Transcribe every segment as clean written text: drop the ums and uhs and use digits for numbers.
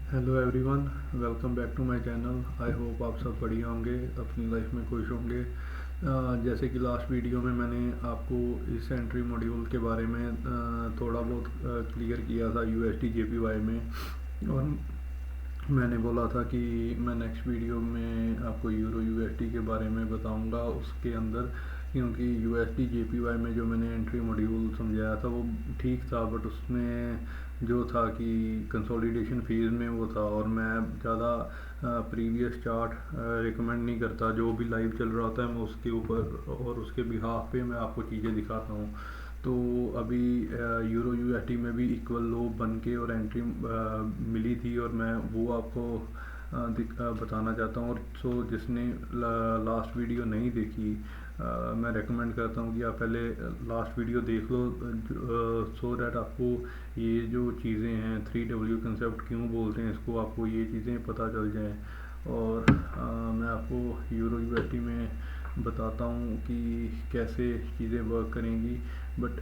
Hello everyone, welcome back to my channel. I hope आप सब बढ़िया होंगे, अपनी लाइफ में खुश होंगे। जैसे कि लास्ट वीडियो में मैंने आपको इस एंट्री मॉड्यूल के बारे में थोड़ा बहुत क्लियर किया था यूएसडी जेपीवाई में। और मैंने बोला था कि मैं नेक्स्ट वीडियो में आपको यूरो यूएसडी के बारे में बताऊंगा उसके अंदर, क्योंकि यूएसडी जेपीवाई में जो मैंने एंट्री मॉड्यूल समझाया था वो ठीक था, बट उसमें जो था कि कंसोलिडेशन फेज में वो था, और मैं ज़्यादा प्रीवियस चार्ट रिकमेंड नहीं करता। जो भी लाइव चल रहा होता है मैं उसके ऊपर और उसके बिहाफ पे मैं आपको चीज़ें दिखाता हूँ। तो अभी यूरो यूएसडी में भी इक्वल लो बन के और एंट्री मिली थी, और मैं वो आपको बताना चाहता हूँ। और सो जिसने लास्ट वीडियो नहीं देखी, मैं रेकमेंड करता हूँ कि आप पहले लास्ट वीडियो देख लो, सो दैट आपको ये जो चीज़ें हैं 3W कंसेप्ट क्यों बोलते हैं इसको, आपको ये चीज़ें पता चल जाएँ। और मैं आपको यूरो यूएसडी में बताता हूँ कि कैसे चीज़ें वर्क करेंगी। बट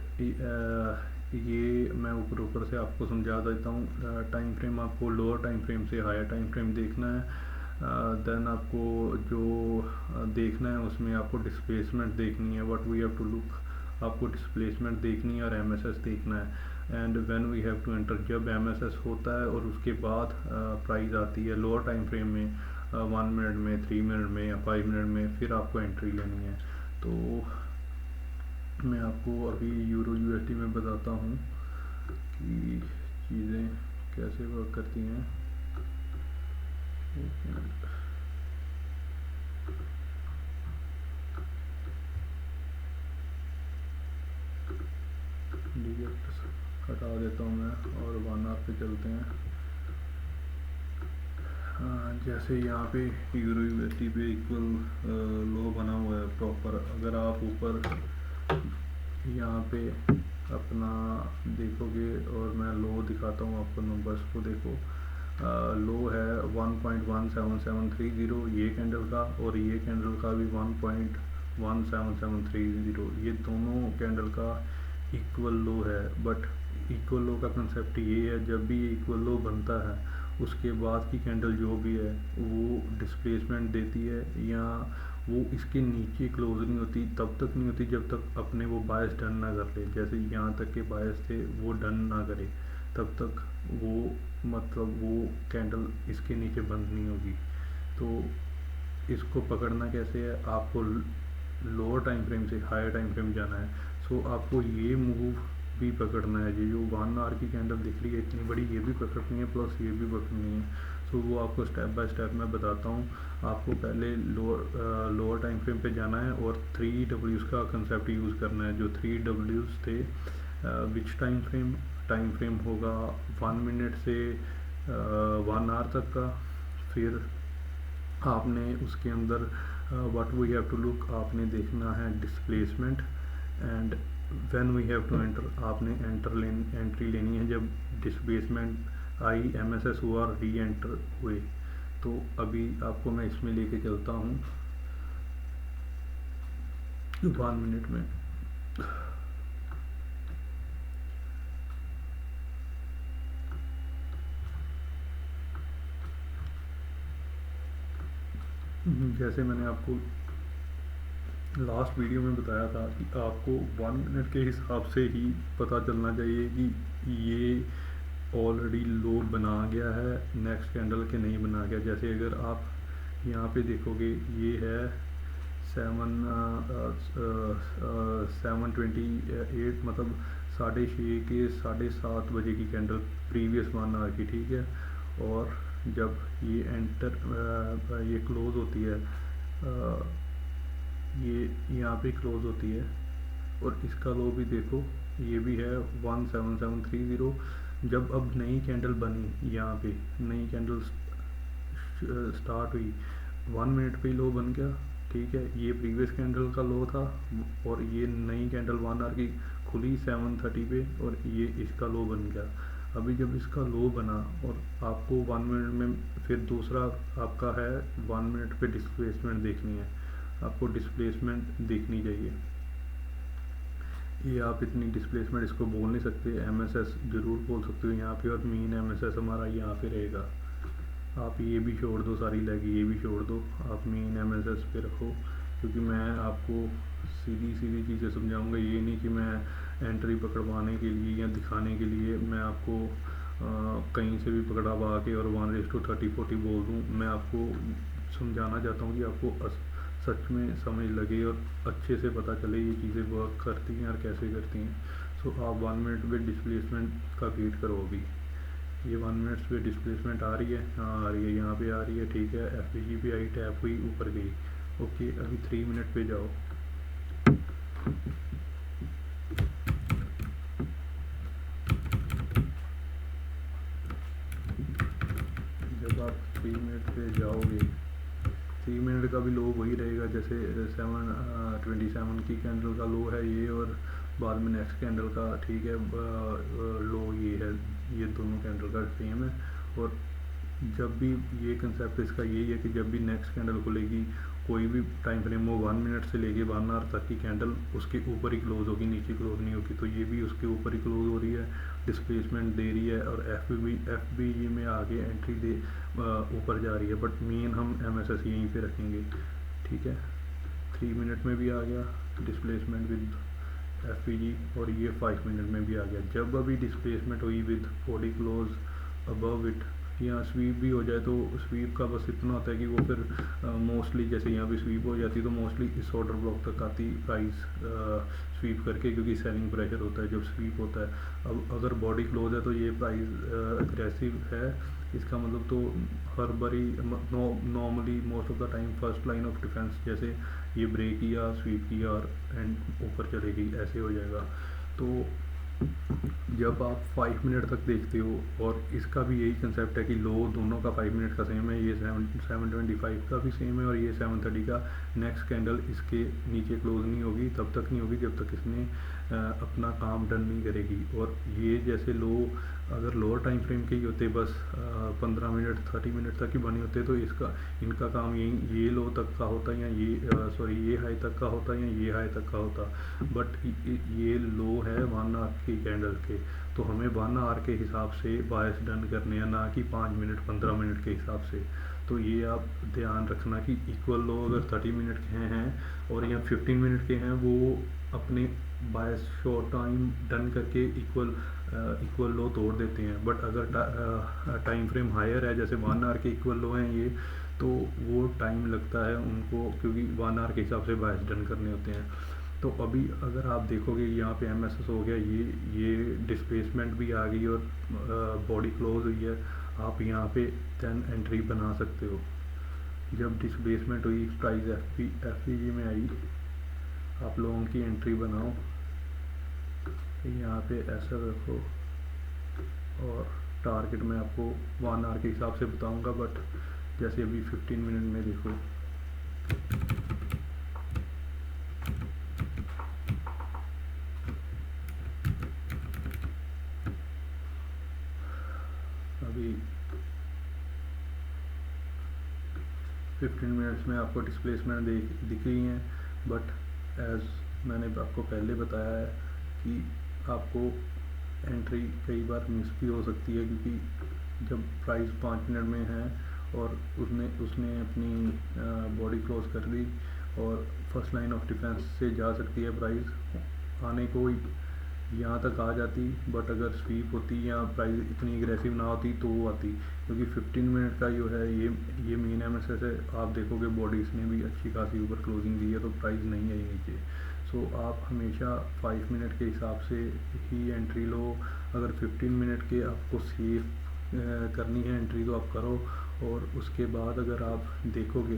ये मैं ऊपर ऊपर से आपको समझा देता हूँ। टाइम फ्रेम आपको लोअर टाइम फ्रेम से हायर टाइम फ्रेम देखना है। देन आपको जो देखना है उसमें आपको डिस्प्लेसमेंट देखनी है, what we have to look. आपको डिस्प्लेसमेंट देखनी है और एमएसएस देखना है। And when we have to enter, जब एमएसएस होता है और उसके बाद प्राइस आती है लोअर टाइम फ्रेम में 1 मिनट में, 3 मिनट में या 5 मिनट में, फिर आपको एंट्री लेनी है। तो मैं आपको अभी यूरो यूएसडी में बताता हूँ कि चीज़ें कैसे वर्क करती हैं। एक मिनट, डिजिट हटा देता हूँ मैं और 1 आवर पे चलते हैं। जैसे यहाँ पे यूरो यूएसडी पे इक्वल लो बना हुआ है प्रॉपर। अगर आप ऊपर यहाँ पे अपना देखोगे और मैं लो दिखाता हूँ आपको, नंबर्स को देखो। लो है 1.17730 ये कैंडल का, और ये कैंडल का भी 1.17730। ये दोनों कैंडल का इक्वल लो है। बट इक्वल लो का कंसेप्ट ये है, जब भी ये इक्वल लो बनता है उसके बाद की कैंडल जो भी है वो डिस्प्लेसमेंट देती है, या वो इसके नीचे क्लोज नहीं होती। तब तक नहीं होती जब तक अपने वो बायस डन ना कर ले। जैसे यहाँ तक के बायस थे वो डन ना करे तब तक वो, मतलब वो कैंडल इसके नीचे बंद नहीं होगी। तो इसको पकड़ना कैसे है, आपको लोअर टाइम फ्रेम से हायर टाइम फ्रेम जाना है। सो आपको ये मूव भी पकड़ना है। ये जो 1 आवर की कैंडल दिख रही है इतनी बड़ी, ये भी पकड़नी है, प्लस ये भी पकड़नी है। सो वो आपको स्टेप बाय स्टेप मैं बताता हूँ। आपको पहले लोअर टाइम फ्रेम पे जाना है और 3Ws का कंसेप्ट यूज़ करना है। जो 3Ws थे, विच टाइम फ्रेम होगा 1 मिनट से 1 आवर तक का। फिर आपने उसके अंदर what we have to look, आपने देखना है displacement. And when we have to enter, आपने एंट्री लेनी है जब डिस्प्लेसमेंट आई, एमएसएस हुआ, री एंटर हुए। तो अभी आपको मैं इसमें लेके चलता हूँ 1 मिनट में। जैसे मैंने आपको लास्ट वीडियो में बताया था कि आपको 1 मिनट के हिसाब से ही पता चलना चाहिए कि ये ऑलरेडी लो बना गया है नेक्स्ट कैंडल के नहीं बना गया। जैसे अगर आप यहाँ पे देखोगे, ये है 7:28, मतलब 6:30 के 7:30 की कैंडल प्रीवियस 1 आवर की, ठीक है। और जब ये ये क्लोज होती है, ये यहाँ पे क्लोज होती है, और इसका लो भी देखो, ये भी है 17730। जब अब नई कैंडल बनी, यहाँ पे नई कैंडल स्टार्ट हुई, 1 मिनट पे ही लो बन गया, ठीक है। ये प्रीवियस कैंडल का लो था, और ये नई कैंडल 1 आवर की खुली 7:30 पे, और ये इसका लो बन गया। अभी जब इसका लो बना और आपको 1 मिनट में फिर दूसरा आपका है 1 मिनट पे डिस्प्लेसमेंट देखनी है। आपको डिस्प्लेसमेंट देखनी चाहिए। ये आप इतनी डिस्प्लेसमेंट इसको बोल नहीं सकते, एमएसएस ज़रूर बोल सकते हो यहाँ पे, और मीन एमएसएस हमारा यहाँ पे रहेगा। आप ये भी छोड़ दो, सारी लेग ये भी छोड़ दो, आप मेन MSS पे रखो, क्योंकि मैं आपको सीधी सीधी चीज़ें समझाऊंगा। ये नहीं कि मैं एंट्री पकड़वाने के लिए या दिखाने के लिए मैं आपको कहीं से भी पकड़वा के और 1:30-40 बोल दूँ। मैं आपको समझाना चाहता हूँ कि आपको सच में समझ लगे और अच्छे से पता चले ये चीज़ें वर्क करती हैं और कैसे करती हैं। सो आप 1 मिनट में डिस्प्लेसमेंट का वेट करो। अभी ये 1 मिनट पे डिस्प्लेसमेंट आ रही है, हाँ आ रही है, यहाँ पे आ रही है, ठीक है। FVG पे आई, टैप हुई, ऊपर गई, ओके। अभी 3 मिनट पे जाओ। जब आप 3 मिनट पे जाओगे, 3 मिनट का भी लो वही रहेगा जैसे 7:27 की कैंडल का लो है ये, और बाद में नेक्स्ट कैंडल का, ठीक है, लो ये है। ये दोनों कैंडल का सेम है। और जब भी ये कंसेप्ट इसका यही है कि जब भी नेक्स्ट कैंडल खुलेगी, कोई भी टाइम फ्रेम हो, 1 मिनट से लेके 1 आवर तक की कैंडल उसके ऊपर ही क्लोज होगी, नीचे क्लोज नहीं होगी। तो ये भी उसके ऊपर ही क्लोज हो रही है, डिस्प्लेसमेंट दे रही है, और FBG में आगे एंट्री दे ऊपर जा रही है। बट मेन हम MSS यहीं पे रखेंगे, ठीक है। 3 मिनट में भी आ गया डिस्प्लेसमेंट विद FVG, और ये 5 मिनट में भी आ गया। जब अभी डिस्प्लेसमेंट हुई विद 40 क्लोज अबव इट, यहाँ स्वीप भी हो जाए, तो स्वीप का बस इतना होता है कि वो फिर मोस्टली जैसे यहाँ भी स्वीप हो जाती है, तो मोस्टली इस ऑर्डर ब्लॉक तक आती प्राइस स्वीप करके, क्योंकि सेलिंग प्रेशर होता है जब स्वीप होता है। अब अगर बॉडी क्लोज है तो ये प्राइस अग्रेसिव है, इसका मतलब तो हर बारी normally most of the time first line of defence, जैसे ये ब्रेक किया, स्वीप किया और एंड ऊपर चलेगी, ऐसे हो जाएगा। तो जब आप 5 मिनट तक देखते हो, और इसका भी यही कंसेप्ट है कि लो दोनों का 5 मिनट का सेम है, ये 7:25 का भी सेम है, और ये 7:30 का। नेक्स्ट कैंडल इसके नीचे क्लोज नहीं होगी, तब तक नहीं होगी जब तक इसने अपना काम डन नहीं करेगी। और ये जैसे लो अगर लोअर टाइम फ्रेम के ही होते, बस 15 मिनट 30 मिनट तक ही बने होते, तो इनका काम यही ये लो तक का होता, या ये हाई तक का होता, या ये हाई तक का होता। बट ये लो है 1 आवर की कैंडल के, तो हमें 1 आवर के हिसाब से बायस डन करने हैं, ना कि 5 मिनट 15 मिनट के हिसाब से। तो ये आप ध्यान रखना कि इक्वल लो अगर 30 मिनट के हैं और या 15 मिनट के हैं, वो अपने बायस शॉर्ट टाइम डन करके इक्वल लो तोड़ देते हैं। बट अगर टाइम फ्रेम हायर है, जैसे 1 आवर के इक्वल लो हैं ये, तो वो टाइम लगता है उनको, क्योंकि 1 आवर के हिसाब से बायस डन करने होते हैं। तो अभी अगर आप देखोगे यहाँ पे MSS हो गया, ये डिस्प्लेसमेंट भी आ गई और बॉडी क्लोज हुई है। आप यहाँ पे 10 एंट्री बना सकते हो। जब डिस्प्लेसमेंट हुई, प्राइस FVG में आई, आप लोगों की एंट्री बनाओ, यहाँ पे ऐसा रखो, और टारगेट मैं आपको 1 आवर के हिसाब से बताऊंगा, बट जैसे अभी 15 मिनट में देखो, अभी 15 मिनट्स में आपको डिस्प्लेसमेंट दिख रही हैं। बट एज मैंने आपको पहले बताया है कि आपको एंट्री कई बार मिस भी हो सकती है, क्योंकि जब प्राइस 5 मिनट में है और उसने अपनी बॉडी क्लोज कर ली, और फर्स्ट लाइन ऑफ डिफेंस से जा सकती है प्राइस, आने को यहाँ तक आ जाती। बट अगर स्वीप होती या प्राइस इतनी एग्रेसिव ना होती तो वो आती, क्योंकि 15 मिनट का जो है ये मेन MSS है। आप देखोगे बॉडीज ने भी अच्छी खासी ऊपर क्लोजिंग दी है, तो प्राइस नहीं आई नीचे। सो आप हमेशा 5 मिनट के हिसाब से ही एंट्री लो। अगर 15 मिनट के आपको सेफ करनी है एंट्री, तो आप करो। और उसके बाद अगर आप देखोगे,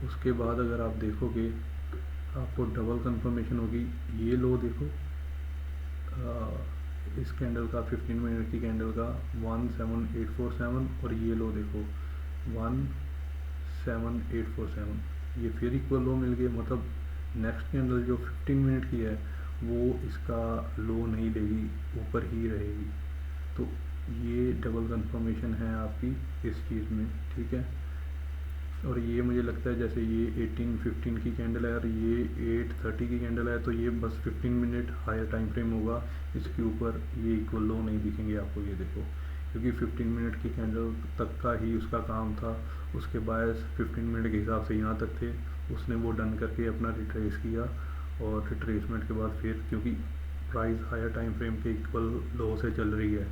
उसके बाद अगर आप देखोगे, आपको डबल कंफर्मेशन होगी। ये लो देखो, इस कैंडल का 15 मिनट की कैंडल का 17847, और ये लो देखो 17847, ये फिर इक्वल लो मिल गए। मतलब नेक्स्ट कैंडल जो 15 मिनट की है वो इसका लो नहीं लेगी, ऊपर ही रहेगी। तो ये डबल कंफर्मेशन है आपकी इस चीज़ में, ठीक है। और ये मुझे लगता है जैसे ये 18:15 की कैंडल है और ये 8:30 की कैंडल है, तो ये बस 15 मिनट हायर टाइम फ्रेम होगा। इसके ऊपर ये इक्वल लो नहीं दिखेंगे आपको, ये देखो, क्योंकि 15 मिनट की कैंडल तक का ही उसका काम था। उसके बायस 15 मिनट के हिसाब से यहाँ तक थे, उसने वो डन करके अपना रिट्रेस किया, और रिट्रेसमेंट के बाद फिर क्योंकि प्राइस हायर टाइम फ्रेम के इक्वल लो से चल रही है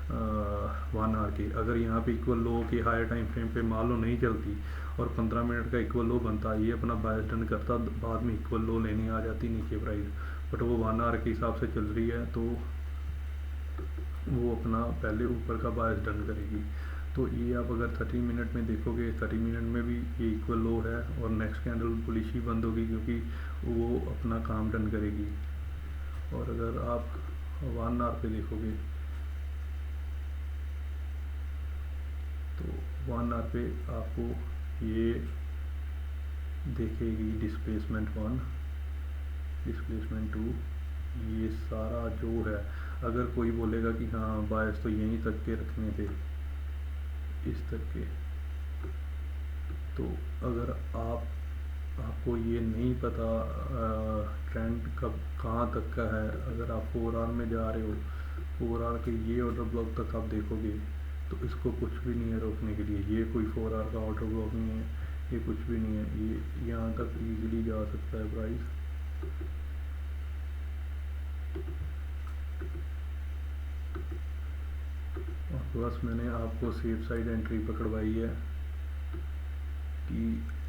1 आवर की, अगर यहाँ पे इक्वल लो की हायर टाइम फ्रेम पे मान लो नहीं चलती और 15 मिनट का इक्वल लो बनता, ये अपना बायस डन करता, बाद में इक्वल लो लेने आ जाती नीचे प्राइस, बट वो 1 आवर के हिसाब से चल रही है तो वो अपना पहले ऊपर का बायस डन करेगी। तो ये आप अगर 30 मिनट में देखोगे, 30 मिनट में भी ये इक्वल लो है और नेक्स्ट कैंडल बुलिश ही बंद होगी क्योंकि वो अपना काम डन करेगी। और अगर आप 1 आवर पे देखोगे तो 1 आवर पे आपको ये देखेगी डिस्प्लेसमेंट 1, डिस्प्लेसमेंट 2, ये सारा जो है, अगर कोई बोलेगा कि हाँ बायस तो यहीं तक के रखने थे, इस तक के, तो अगर आपको ये नहीं पता ट्रेंड कब कहाँ तक का है, अगर आप 4 आवर में जा रहे हो, 4 आवर के ये ऑर्डर ब्लॉक तक आप देखोगे तो इसको कुछ भी नहीं है रोकने के लिए। ये कोई 4 आवर का ऑर्डर ब्लॉक नहीं है, ये कुछ भी नहीं है, ये यहाँ तक इजीली जा सकता है प्राइस। और बस मैंने आपको सेफ साइड एंट्री पकड़वाई है कि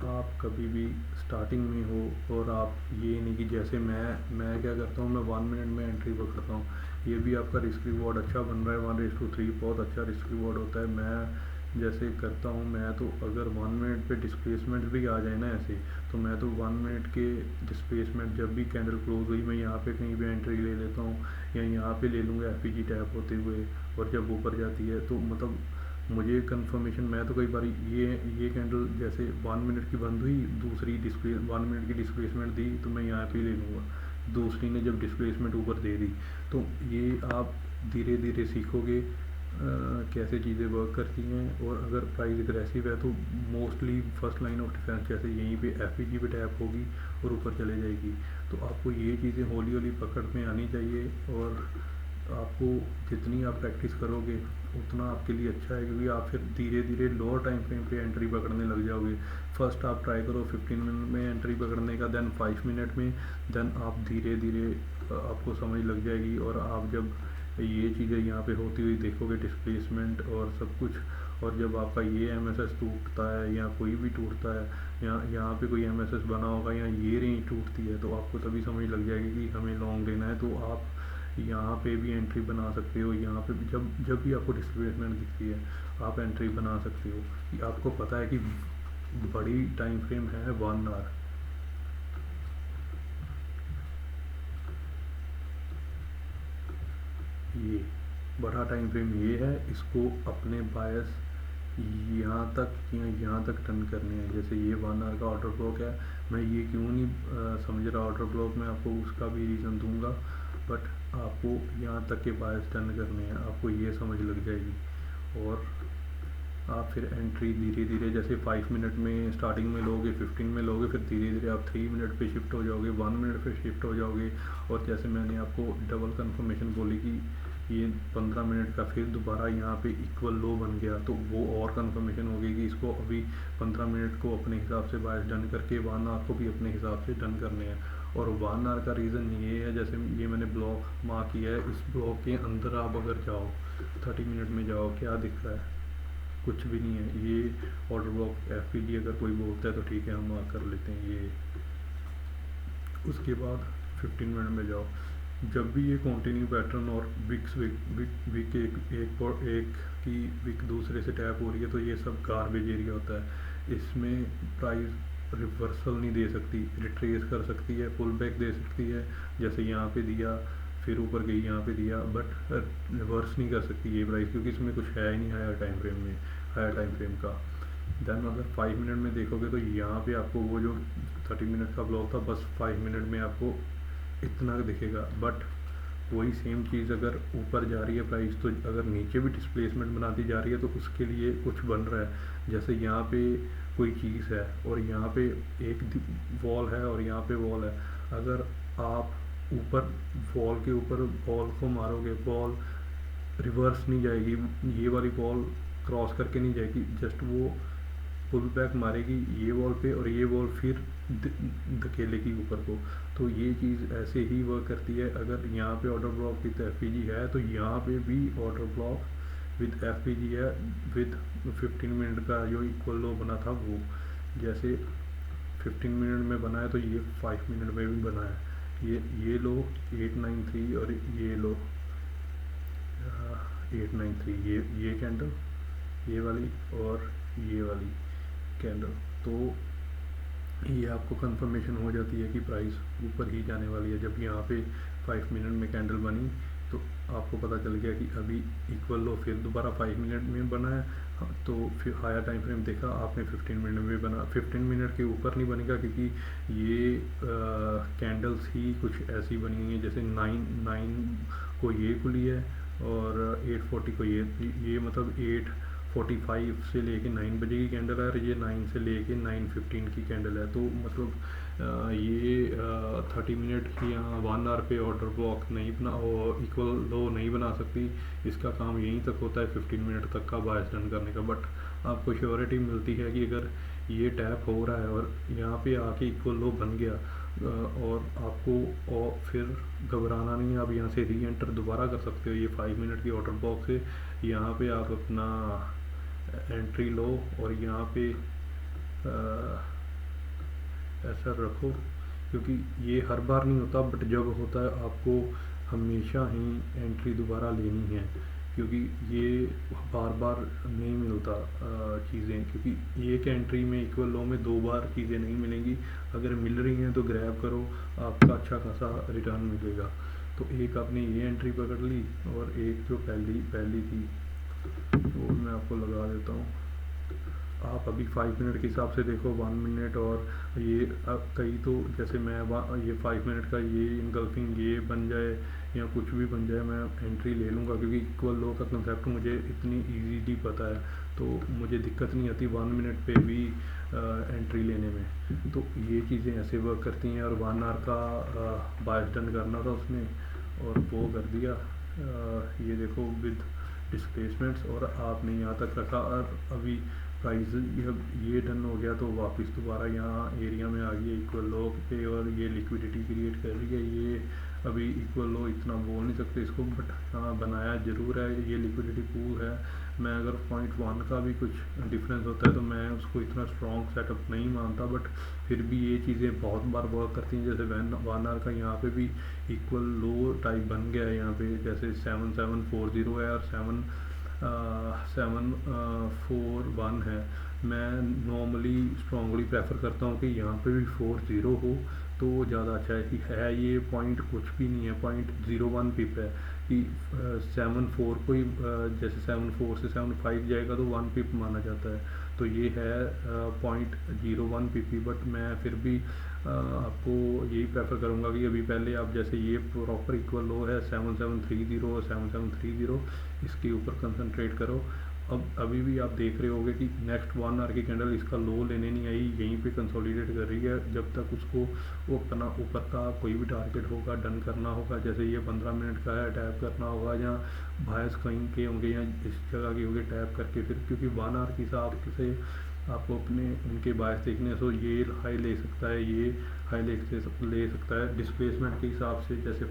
आप कभी भी स्टार्टिंग में हो और आप ये नहीं कि जैसे मैं क्या करता हूँ, मैं 1 मिनट में एंट्री पकड़ता हूँ। ये भी आपका रिस्क रिवॉर्ड अच्छा बन रहा है, 1:3 बहुत अच्छा रिस्क रिवॉर्ड होता है। मैं जैसे करता हूँ, मैं तो अगर 1 मिनट पे डिस्प्लेसमेंट भी आ जाए ना ऐसे, तो मैं तो 1 मिनट के डिस्प्लेसमेंट जब भी कैंडल क्लोज हुई मैं यहाँ पे कहीं भी एंट्री ले लेता हूँ, या यहाँ पे ले लूँगा एफपीजी टैप होते हुए, और जब ऊपर जाती है तो मतलब मुझे कंफर्मेशन, मैं तो कई बार ये कैंडल जैसे 1 मिनट की बंद हुई, दूसरी 1 मिनट की डिस्प्लेसमेंट दी तो मैं यहाँ पे ले लूँगा, दूसरी ने जब डिस्प्लेसमेंट ऊपर दे दी। तो ये आप धीरे धीरे सीखोगे कैसे चीज़ें वर्क करती हैं। और अगर प्राइस एग्रेसिव है तो mostly first line of defence जैसे यहीं पे एफपीजी पे टैप होगी और ऊपर चले जाएगी। तो आपको ये चीज़ें हौली हौली पकड़ में आनी चाहिए, और आपको जितनी आप प्रैक्टिस करोगे उतना आपके लिए अच्छा है, क्योंकि आप फिर धीरे धीरे लोअर टाइम फ्रेम पे एंट्री पकड़ने लग जाओगे। फर्स्ट आप ट्राई करो 15 मिनट में एंट्री पकड़ने का, देन 5 मिनट में, देन आप धीरे धीरे आपको समझ लग जाएगी। और आप जब ये चीज़ें यहाँ पे होती हुई देखोगे, डिस्प्लेसमेंट और सब कुछ, और जब आपका ये एमएसएस टूटता है या कोई भी टूटता है, या यहाँ पे कोई एमएसएस बना होगा या ये रेंज टूटती है, तो आपको तभी समझ लग जाएगी कि हमें लॉन्ग लेना है। तो आप यहाँ पे भी एंट्री बना सकते हो, यहाँ पे भी जब भी आपको डिस्प्लेसमेंट दिखती है आप एंट्री बना सकते हो, कि आपको पता है कि बड़ी टाइम फ्रेम है 1 आवर। ये बड़ा टाइम फ्रेम ये है, इसको अपने बायस यहाँ तक या यहाँ तक टर्न करने हैं। जैसे ये 1 आवर का ऑर्डर ब्लॉक है, मैं ये क्यों नहीं समझ रहा ऑर्डर ब्लॉक, मैं आपको उसका भी रीज़न दूंगा, बट आपको यहाँ तक के बायस टर्न करने हैं, आपको ये समझ लग जाएगी। और आप फिर एंट्री धीरे धीरे जैसे 5 मिनट में स्टार्टिंग में लोगे, 15 में लोगे, फिर धीरे धीरे आप 3 मिनट पे शिफ्ट हो जाओगे, 1 मिनट पे शिफ्ट हो जाओगे। और जैसे मैंने आपको डबल कंफर्मेशन बोली कि ये 15 मिनट का फिर दोबारा यहाँ पे इक्वल लो बन गया, तो वो और कंफर्मेशन होगी कि इसको अभी 15 मिनट को अपने हिसाब से बायस डन करके 1 आवर को भी अपने हिसाब से डन करने हैं। और 1 आवर का रीज़न ये है, जैसे ये मैंने ब्लॉक मार्क किया है, इस ब्लॉक के अंदर आप अगर जाओ 30 मिनट में जाओ, क्या दिख रहा है? कुछ भी नहीं है। ये ऑर्डर ब्लॉक एफपीजी अगर कोई बोलता है तो ठीक है, हम मार्क कर लेते हैं ये। उसके बाद 15 मिनट में जाओ, जब भी ये कंटिन्यू पैटर्न और विक एक की विक दूसरे से टैप हो रही है, तो ये सब गार्बेज एरिया होता है। इसमें प्राइस रिवर्सल नहीं दे सकती, रिट्रेस कर सकती है, पुल बैक दे सकती है, जैसे यहाँ पे दिया फिर ऊपर गई, यहाँ पे दिया, बट रिवर्स नहीं कर सकती ये प्राइस, क्योंकि इसमें कुछ है ही नहीं हायर टाइम फ्रेम में, हायर टाइम फ्रेम का। देन अगर 5 मिनट में देखोगे तो यहाँ पे आपको वो जो 30 मिनट का ब्लॉक था, बस 5 मिनट में आपको इतना दिखेगा। बट वही सेम चीज़ अगर ऊपर जा रही है प्राइस, तो अगर नीचे भी डिस्प्लेसमेंट बनाती जा रही है तो उसके लिए कुछ बन रहा है। जैसे यहाँ पे कोई चीज़ है और यहाँ पे एक वॉल है और यहाँ पे वॉल है, अगर आप ऊपर वॉल के ऊपर बॉल को मारोगे, बॉल रिवर्स नहीं जाएगी, ये वाली बॉल क्रॉस करके नहीं जाएगी, जस्ट वो पुल बैक मारेगी ये वॉल पे और ये वॉल फिर धकेलेगी ऊपर को। तो ये चीज़ ऐसे ही वर्क करती है। अगर यहाँ पे ऑर्डर ब्लॉक विद एफपीजी है तो यहाँ पे भी ऑर्डर ब्लॉक विद एफपीजी है, विद 15 मिनट का जो इक्वल लो बना था वो, जैसे 15 मिनट में बना है तो ये 5 मिनट में भी बना है। ये लो 893 और ये लो 893, ये कैंडल, ये वाली और ये वाली कैंडल, तो ये आपको कंफर्मेशन हो जाती है कि प्राइस ऊपर ही जाने वाली है। जब यहाँ पे 5 मिनट में कैंडल बनी तो आपको पता चल गया कि अभी इक्वल लो फिर दोबारा 5 मिनट में बना है, तो फिर हायर टाइम फ्रेम देखा आपने 15 मिनट में बना। 15 मिनट के ऊपर नहीं बनेगा क्योंकि ये कैंडल्स ही कुछ ऐसी बनी हुई है, जैसे 9 को ये खुली है और 8:40 को ये मतलब 8:45 से लेके 9 बजे की कैंडल है और ये 9 से लेके 9:15 की कैंडल है। तो मतलब ये 30 मिनट की या 1 आवर पे ऑर्डर ब्लॉक नहीं बना और इक्वल लो नहीं बना सकती। इसका काम यहीं तक होता है 15 मिनट तक का बायस डन करने का। बट आपको श्योरिटी मिलती है कि अगर ये टैप हो रहा है और यहाँ पे आके इक्वल लो बन गया और आपको और फिर घबराना नहीं है, आप यहाँ से री एंटर दोबारा कर सकते हो। ये 5 मिनट की ऑर्डर बॉक्स है, यहाँ पे आप अपना एंट्री लो और यहाँ पे ऐसा रखो, क्योंकि ये हर बार नहीं होता, बट जब होता है आपको हमेशा ही एंट्री दोबारा लेनी है, क्योंकि ये बार बार नहीं मिलता चीज़ें, क्योंकि एक एंट्री में इक्वल लो में 2 बार चीज़ें नहीं मिलेंगी। अगर मिल रही हैं तो ग्रैब करो, आपका अच्छा खासा रिटर्न मिलेगा। तो एक आपने ये एंट्री पकड़ ली और एक जो पहली थी वो मैं आपको लगा देता हूँ। आप अभी 5 मिनट के हिसाब से देखो, 1 मिनट और ये कई तो जैसे मैं ये 5 मिनट का ये इनगल्फिंग ये बन जाए या कुछ भी बन जाए, मैं एंट्री ले लूँगा, क्योंकि इक्वल लो का कंसेप्ट मुझे इतनी इजीली पता है, तो मुझे दिक्कत नहीं आती 1 मिनट पे भी एंट्री लेने में। तो ये चीज़ें ऐसे वर्क करती हैं। और 1 आवर का बायस डन करना था उसने और वो कर दिया। ये देखो विद डिस्प्लेसमेंट्स, और आपने यहाँ तक रखा और अभी प्राइस ये डन हो गया तो वापस दोबारा यहाँ एरिया में आ गई इक्वल लो पे और ये लिक्विडिटी क्रिएट कर रही है। ये अभी इक्वल लो इतना बोल नहीं सकते इसको, बट हाँ बनाया ज़रूर है। ये लिक्विडिटी पूल है। मैं अगर 0.1 का भी कुछ डिफरेंस होता है तो मैं उसको इतना स्ट्रॉन्ग सेटअप नहीं मानता, बट फिर भी ये चीज़ें बहुत बार वर्क करती हैं। जैसे 1 आवर का यहाँ पे भी इक्वल लो टाइप बन गया है, यहाँ पे जैसे 7740 है और 741 है। मैं नॉर्मली स्ट्रांगली प्रेफर करता हूँ कि यहाँ पे भी 40 हो तो ज़्यादा अच्छा है। ये पॉइंट कुछ भी नहीं है, 0.01 पिप है कि 74 को ही जैसे 74 से 75 जाएगा तो 1 पिप माना जाता है, तो ये है 0.01 पीपी। बट मैं फिर भी आपको यही प्रेफर करूँगा कि अभी पहले आप जैसे ये प्रॉपर इक्वल लो है 7730 और 7730, इसके ऊपर कंसंट्रेट करो। अब अभी भी आप देख रहे होंगे कि नेक्स्ट 1 आवर की कैंडल इसका लो लेने नहीं आई, यहीं पे कंसोलिडेट कर रही है। जब तक उसको वो अपना ऊपर का कोई भी टारगेट होगा डन करना होगा, जैसे ये 15 मिनट का है, टैप करना होगा, या बायस कहीं के होंगे या इस जगह के होंगे टैप करके फिर, क्योंकि 1 आवर के हिसाब से आपको अपने उनके बायस देखने, सो ये हाई ले सकता है, ये हाई ले सकता है डिस्प्लेसमेंट के हिसाब से। जैसे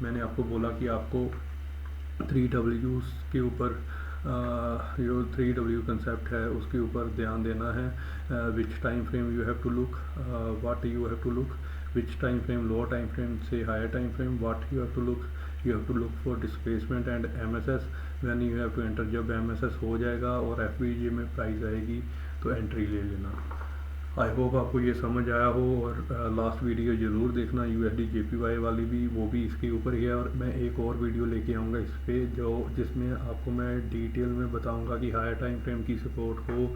मैंने आपको बोला कि आपको 3W के ऊपर जो 3W कंसेप्ट है उसके ऊपर ध्यान देना है। Which time frame you have to look, what you have to look, which time frame, lower time frame से higher time frame, what you have to look for displacement and MSS when you have to enter. जब MSS हो जाएगा और FVG में price आएगी तो entry ले लेना। आई होप आपको ये समझ आया हो, और लास्ट वीडियो ज़रूर देखना USD JPY वाली भी, वो भी इसके ऊपर ही है। और मैं एक और वीडियो लेके आऊँगा इस पर जिसमें आपको मैं डिटेल में बताऊँगा कि हायर टाइम फ्रेम की सपोर्ट हो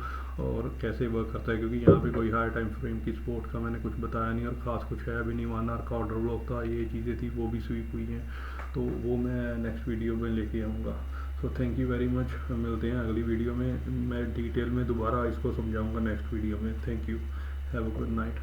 और कैसे वर्क करता है, क्योंकि यहाँ पे कोई हायर टाइम फ्रेम की सपोर्ट का मैंने कुछ बताया नहीं और ख़ास कुछ है भी नहीं। 1 आवर का ऑर्डर ब्लॉक था, ये चीज़ें थी वो भी स्वीप हुई हैं, तो वो मैं नेक्स्ट वीडियो में लेके आऊँगा। So thank you very much, मिलते हैं अगली वीडियो में। मैं डिटेल में दोबारा इसको समझाऊंगा नेक्स्ट वीडियो में। Thank you, have a good night.